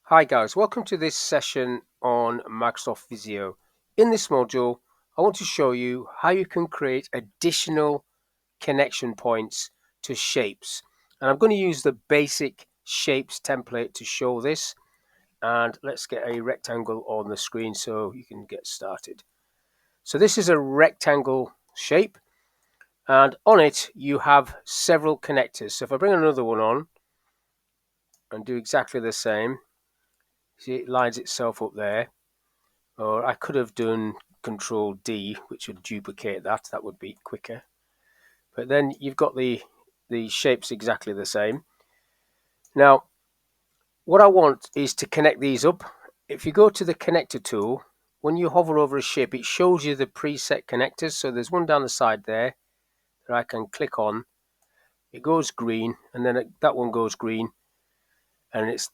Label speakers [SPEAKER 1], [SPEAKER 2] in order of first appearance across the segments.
[SPEAKER 1] Hi guys, welcome to this session on Microsoft Visio. In this module, I want to show you how you can create additional connection points to shapes. And I'm going to use the basic shapes template to show this. And let's get a rectangle on the screen so you can get started. So this is a rectangle shape, and on it you have several connectors. So if I bring another one on and do exactly the same, see it lines itself up there. Or I could have done Control D, which would duplicate that. That would be quicker. But then you've got the shapes exactly the same. Now, what I want is to connect these up. If you go to the connector tool, when you hover over a shape, it shows you the preset connectors. So there's one down the side there that I can click on. It goes green, and then that one goes green, and it's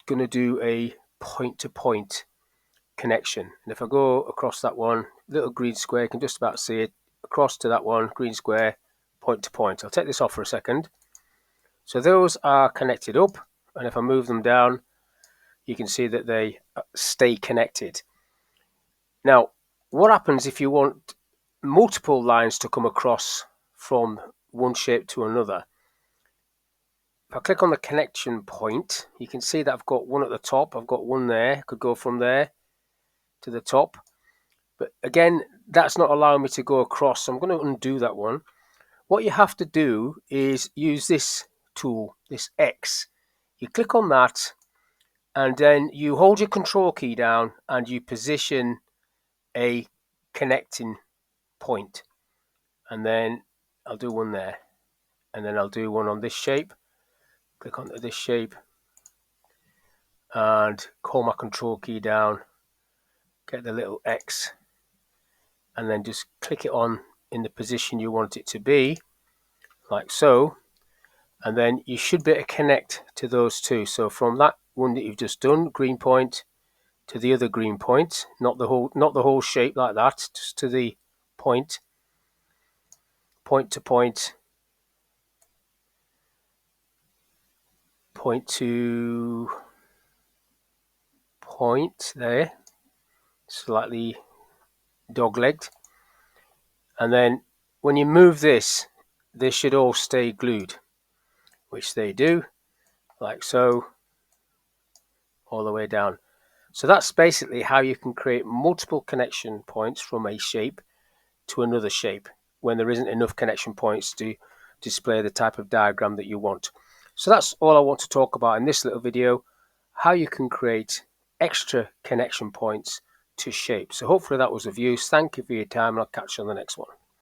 [SPEAKER 1] going to do a point-to-point connection. And if I go across that one, little green square, you can just about see it, across to that one, green square, point to point. I'll take this off for a second. So those are connected up, and if I move them down, you can see that they stay connected. Now, what happens if you want multiple lines to come across from one shape to another? If I click on the connection point, you can see that I've got one at the top, I've got one there, could go from there to the top. But again, that's not allowing me to go across, so I'm going to undo that one. What you have to do is use this tool, this X. You click on that, and then you hold your control key down and you position a connecting point. And then I'll do one there. And then I'll do one on this shape. Click onto this shape and hold my control key down, get the little X, and then just click it on in the position you want it to be, like so. And then you should be able to connect to those two. So from that one that you've just done, green point, to the other green point, not the whole shape like that, just to the point, point to point, point to point there, slightly dog-legged. And then when you move this, they should all stay glued, which they do, like so, all the way down. So that's basically how you can create multiple connection points from a shape to another shape when there isn't enough connection points to display the type of diagram that you want. So that's all I want to talk about in this little video, how you can create extra connection points to shapes. So hopefully that was of use. Thank you for your time, and I'll catch you on the next one.